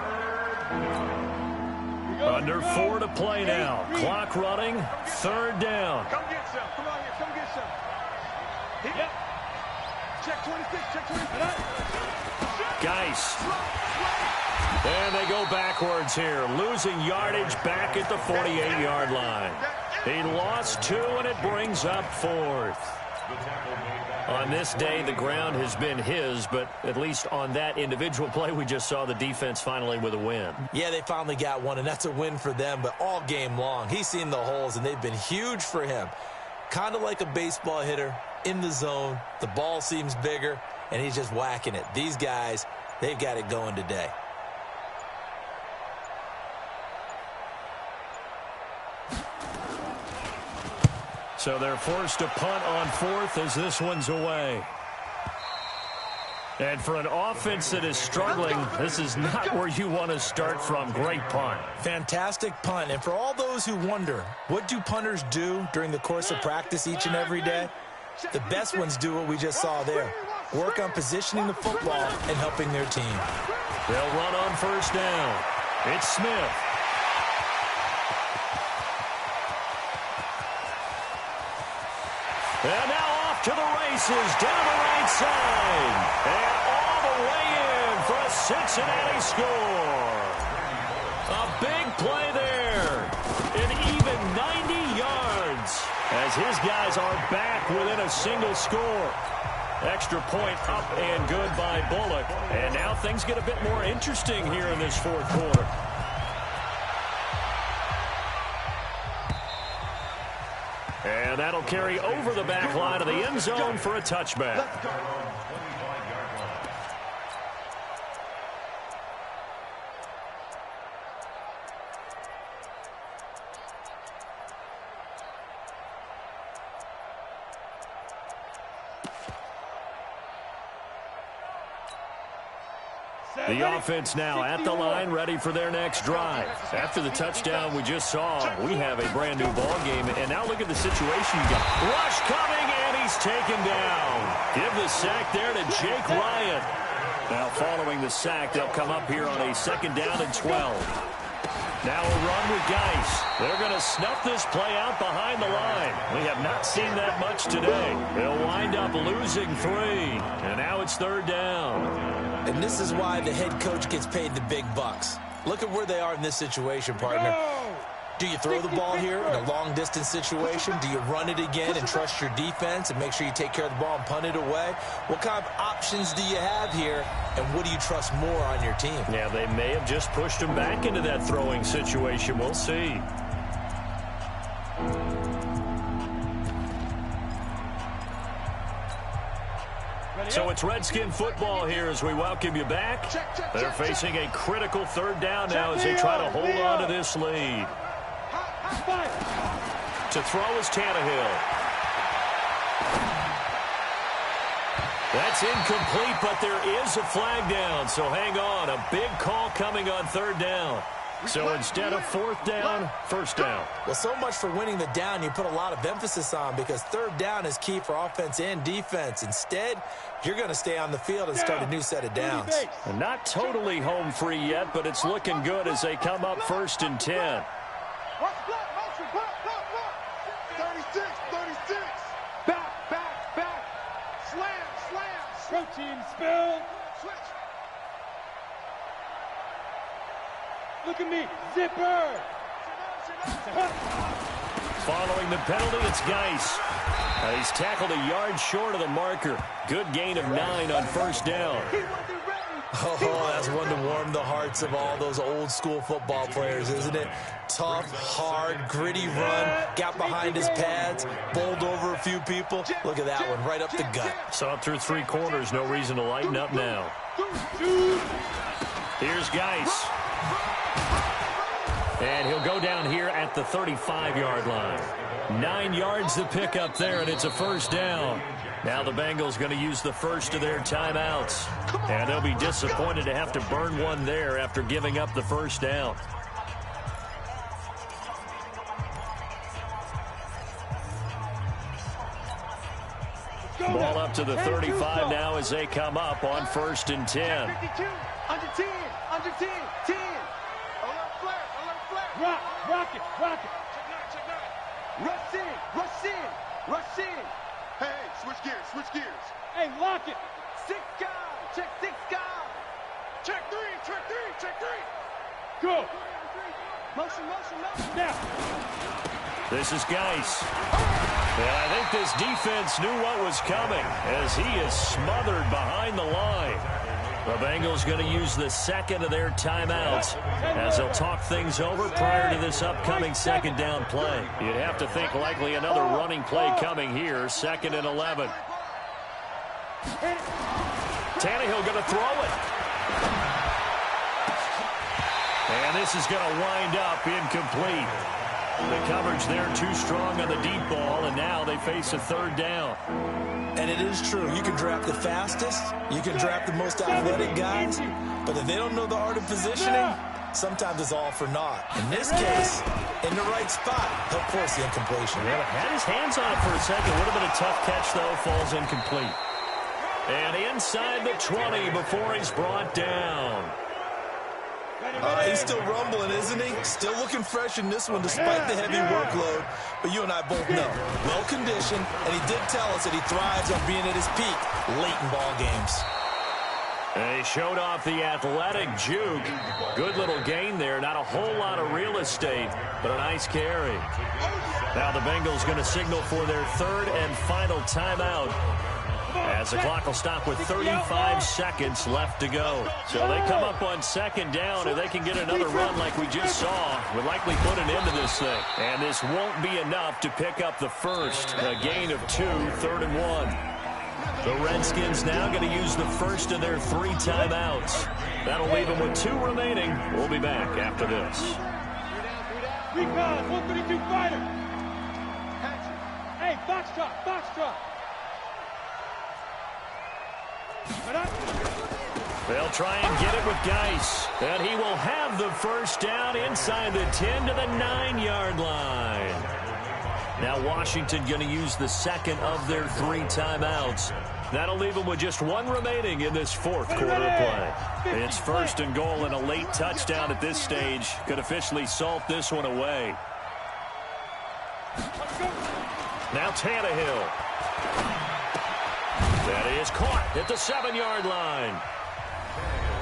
Under 4 to play now. Clock running, 3rd down. Come get some. Come on here. Come get some. Hit it. Check 26. Check 26. Geis. And they go backwards here, losing yardage back at the 48-yard line. He lost 2, and it brings up 4th. On this day, the ground has been his, but at least on that individual play, we just saw the defense finally with a win. Yeah, they finally got one, and that's a win for them, but all game long, he's seen the holes, and they've been huge for him. Kind of like a baseball hitter in the zone. The ball seems bigger, and he's just whacking it. These guys, they've got it going today. So they're forced to punt on 4th as this one's away. And for an offense that is struggling, this is not where you want to start from. Great punt. Fantastic punt. And for all those who wonder, what do punters do during the course of practice each and every day? The best ones do what we just saw there. Work on positioning the football and helping their team. They'll run on 1st down. It's Smith. And now off to the races, down the right side. And all the way in for a Cincinnati score. A big play there. An even 90 yards as his guys are back within a single score. Extra point up and good by Bullock. And now things get a bit more interesting here in this 4th quarter. And that'll carry over the back line of the end zone for a touchback. The offense now at the line, ready for their next drive. After the touchdown we just saw, we have a brand new ball game. And now look at the situation you got. Rush coming, and he's taken down. Give the sack there to Jake Ryan. Now following the sack, they'll come up here on a 2nd down and 12. Now a run with Geis. They're going to snuff this play out behind the line. We have not seen that much today. They'll wind up losing 3. And now it's 3rd down. And this is why the head coach gets paid the big bucks. Look at where they are in this situation, partner. Do you throw the ball here in a long-distance situation? Do you run it again and trust your defense and make sure you take care of the ball and punt it away? What kind of options do you have here, and what do you trust more on your team? Yeah, they may have just pushed him back into that throwing situation. We'll see. So it's Redskin football here as we welcome you back. They're facing a critical 3rd down now as they try to hold on to this lead. To throw is Tannehill. That's incomplete, but there is a flag down, so hang on. A big call coming on 3rd down. So instead of fourth down, first down. Well, so much for winning the down you put a lot of emphasis on, because third down is key for offense and defense. Instead, you're going to stay on the field and start a new set of downs. And not totally home free yet, but it's looking good as they come up 1st and 10. 36, 36. Back. Slam. Protein spill. Switch. Look at me. Zipper. Following the penalty, it's Geis. He's tackled a yard short of the marker. Good gain of 9 on first down. Oh, that's one to warm the hearts of all those old school football players, isn't it? Tough, hard, gritty run, got behind his pads, bowled over a few people. Look at that one, right up the gut. Saw it through 3 corners, no reason to lighten up now. Here's Geis. And he'll go down here at the 35-yard line. 9 yards to pick up there, and it's a first down. Now the Bengals going to use the first of their timeouts. And they'll be disappointed to have to burn one there after giving up the first down. Ball up to the 35 now as they come up on 1st and 10. 52, under 10. Alert flare. Rock it. Check 9. Rush in. Hey, switch gears. Hey, lock it. 6 guys. Check 6 guys. Check three. Go. Motion. Now. This is Geis. And I think this defense knew what was coming as he is smothered behind the line. The Bengals going to use the second of their timeouts as they'll talk things over prior to this upcoming second down play. You'd have to think likely another running play coming here, 2nd and 11. Tannehill going to throw it. And this is going to wind up incomplete. The coverage there too strong on the deep ball, and now they face a 3rd down. And it is true. You can draft the fastest. You can draft the most athletic guys. But if they don't know the art of positioning, sometimes it's all for naught. In this case, in the right spot, he'll force the incompletion. Yeah, had his hands on it for a second. Would have been a tough catch, though. Falls incomplete. And inside the 20 before he's brought down. He's still rumbling, isn't he? Still looking fresh in this one despite the heavy workload. But you and I both know, well-conditioned, and he did tell us that he thrives on being at his peak late in ball games. They showed off the athletic juke. Good little gain there. Not a whole lot of real estate, but a nice carry. Now the Bengals going to signal for their 3rd and final timeout, as the clock will stop with 35 seconds left to go. So they come up on 2nd down, and they can get another run like we just saw. Would likely put an end to this thing. And this won't be enough to pick up the first. A gain of 2, 3rd and 1. The Redskins now going to use the first of their 3 timeouts. That'll leave them with 2 remaining. We'll be back after this. 3 guys, 132 fighter. Hey, box truck. They'll try and get it with Geis. And he will have the first down inside the 10 to the 9-yard line. Now Washington going to use the second of their 3 timeouts. That'll leave them with just 1 remaining in this 4th quarter play. It's 1st and goal, and a late touchdown at this stage could officially salt this one away. Now Tannehill. That is caught at the 7-yard line.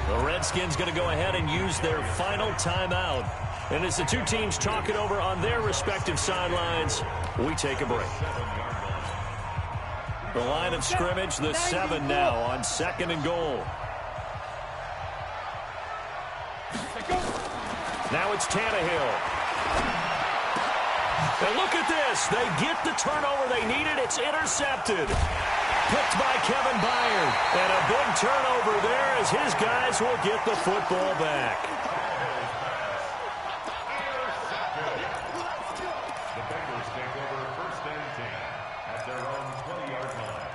The Redskins going to go ahead and use their final timeout. And as the 2 teams talk it over on their respective sidelines, we take a break. The line of scrimmage, the 7 now on 2nd and goal. Now it's Tannehill. And look at this. They get the turnover they needed. It's intercepted. Picked by Kevin Byard. And a big turnover there as his guys will get the football back. The Bengals take over 1st and 10 at their own 20-yard line.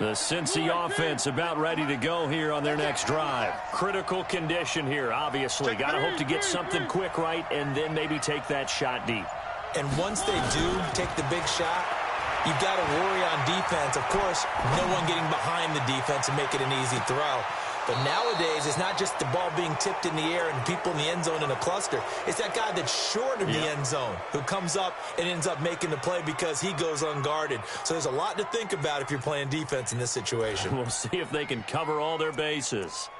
The Cincy offense about ready to go here on their next drive. Critical condition here, obviously. Got to hope to get something quick right and then maybe take that shot deep. And once they do take the big shot, you've got to worry on defense. Of course, no one getting behind the defense and make it an easy throw. But nowadays, it's not just the ball being tipped in the air and people in the end zone in a cluster. It's that guy that's short of the end zone who comes up and ends up making the play because he goes unguarded. So there's a lot to think about if you're playing defense in this situation. We'll see if they can cover all their bases.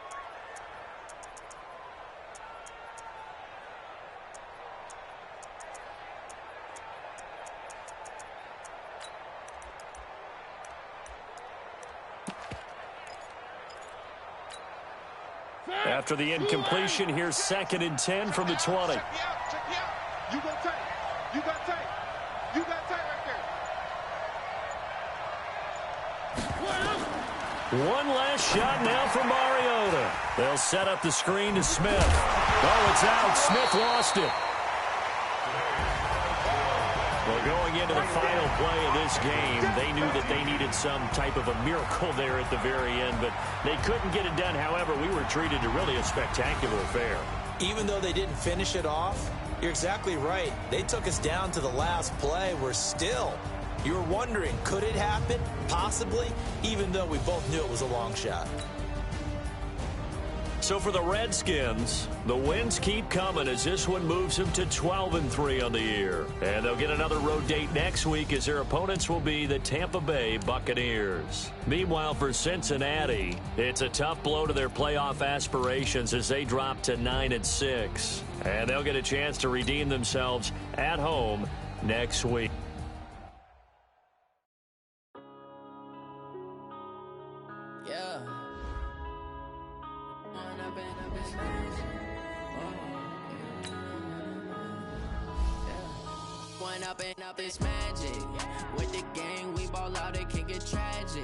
After the incompletion, here's 2nd and 10 from the 20. Check me out. You go tight. You got tight. You got tight right there. One last shot now from Mariota. They'll set up the screen to Smith. Oh, it's out. Smith lost it. Well, going into the final play of this game, they knew that they needed some type of a miracle there at the very end, but they couldn't get it done. However, we were treated to really a spectacular affair. Even though they didn't finish it off, you're exactly right. They took us down to the last play. We're still, you were wondering, could it happen? Possibly, even though we both knew it was a long shot. So for the Redskins, the wins keep coming as this one moves them to 12-3 on the year. And they'll get another road date next week as their opponents will be the Tampa Bay Buccaneers. Meanwhile, for Cincinnati, it's a tough blow to their playoff aspirations as they drop to 9-6. And they'll get a chance to redeem themselves at home next week. Up this magic with the gang, we ball out, it can get tragic.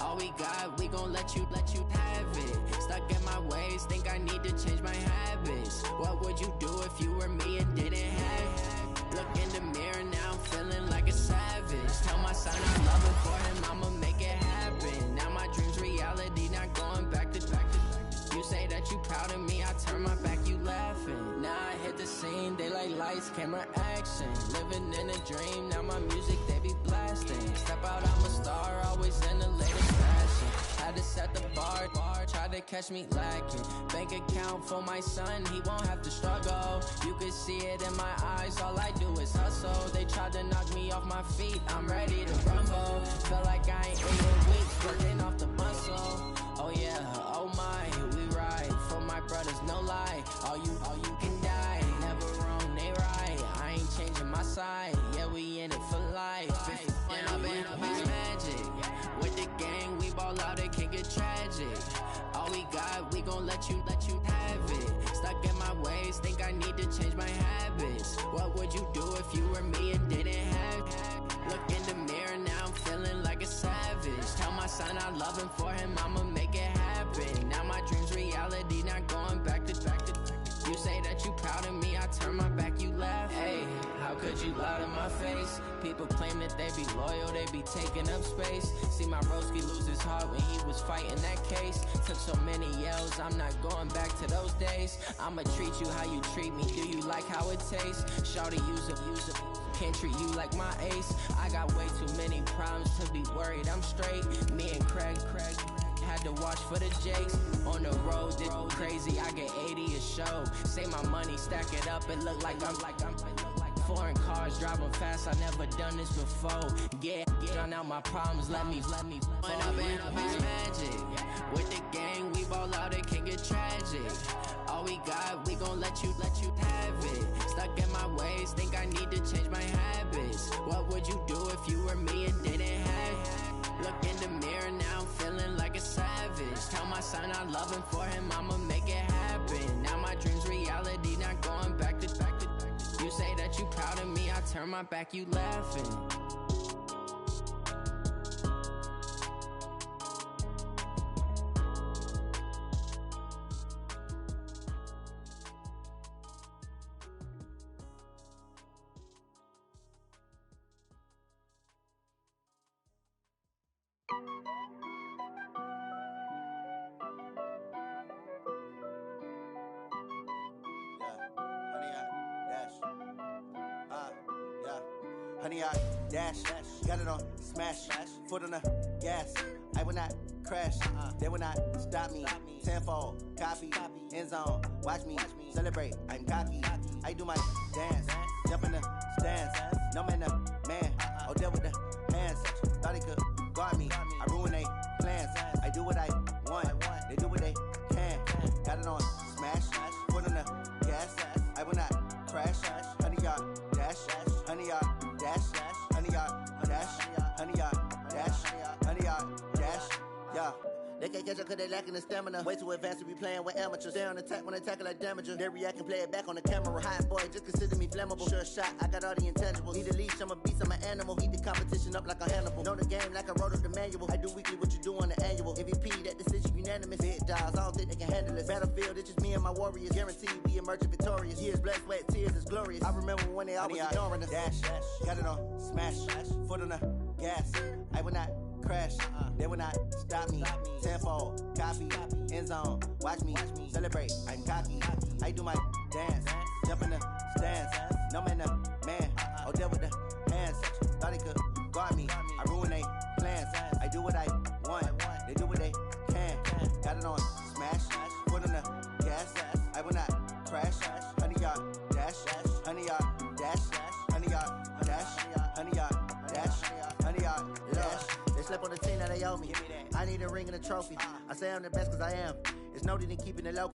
All we got, we gon' let you have it. Stuck in my ways, think I need to change my habits. What would you do if you were me and didn't have it? Look in the mirror now, I'm feeling like a savage. Tell my son I'm loving for him, I'ma make it happen. Now my dreams reality, not going back to. You say that you proud of me, I turn my back, you laughing. Now I hit the scene, they like lights, camera, action. Living in a dream, now my music, they be blasting. Step out, I'm a star, always in the latest fashion. Had to set the bar, try to catch me lacking. Bank account for my son, he won't have to struggle. You can see it in my eyes, all I do is hustle. They tried to knock me off my feet, I'm ready to rumble. Feel like I ain't ate in weeks, working off the muscle. Oh yeah, oh my, we ride for my brothers, no lie. All you can die, never wrong, they right. I ain't changing my side, yeah, we in it for life. When I've been up is magic, with the gang, we ball out, it can get tragic. All we got, we gon' let you have it. Stuck in my ways, think I need to change my habits. What would you do if you were me and didn't have it? Look in the mirror now, I'm feeling like a savage. Tell my son I love him, for him I'ma make it happen. Now my dreams reality, not going back to. You say that you proud of me, I turn my back, you laugh. Hey, how could you lie to my face? People claim that they be loyal, they be taking up space. See my broski lose his heart when he was fighting that case. Took so many yells, I'm not going back to those days. I'ma treat you how you treat me, do you like how it tastes? Shawty, use it. Can't treat you like my ace. I got way too many problems to be worried, I'm straight. Me and Craig had to watch for the Jakes. On the road, did crazy, I get 80 a show. Say my money, stack it up, it look like I'm foreign cars, driving fast, I never done this before. Get on out my problems, let me. When I've been up is magic. With the gang, we ball out, it can get tragic. All we got, we gon' let you have it. Stuck in my ways, think I need to change my habits. What would you do if you were me and didn't have it? Look in the mirror now, I'm feeling like a savage. Tell my son I love him, for him I'ma make it happen. Now my dreams reality, not going back to. You say that you proud of me, I turn my back, you laughing. Honey, I dash, got it on smash, foot on the gas. I will not crash, they will not stop me. Tenfold, copy, end zone, watch me celebrate. I'm cocky, I do my dance, jump in the stands. No man, man, oh, deal with the hands. Thought he could guard me, I ruin they plans. I do what I want, they do what they can. Got it on smash, foot on the gas. I will not crash, honey, y'all dash, honey, y'all dash, honey, y'all dash, honey, y'all dash, honey, y'all dash, yeah. They can't catch up cause they lacking the stamina. Way too advanced to be playing with amateurs. Stay on attack when I tackle like damager. They react and play it back on the camera. Hot boy, just consider me flammable. Sure shot, I got all the intangibles. Need a leash, I'm a beast, I'm an animal. Heat the competition up like a Hannibal. Know the game like I wrote up the manual. I do weekly what you do on the annual. MVP, that decision unanimous. Big dials, I don't think they can handle it. Battlefield, it's just me and my warriors. Guaranteed we emerge victorious. Years, blood, sweat, tears, it's glorious. I remember when they always ignoring us. Dash, got it on smash, foot on the gas. I will not crash, they will not stop me. Tenfold, copy, end zone, watch me celebrate. I'm cocky, I do my dance, jump in the stands. No man, man, oh, deal with the hands. Thought he could guard me, I ruin they plans. I do what I want, they do what they can. Got it on smash, foot on the gas. I will not crash, honey, y'all dash, honey, y'all dash, honey, y'all dash, honey, y'all dash, honey, y'all dash. Slip on the team that they owe me. I need a ring and a trophy. I say I'm the best cause I am. It's no need in keeping it low.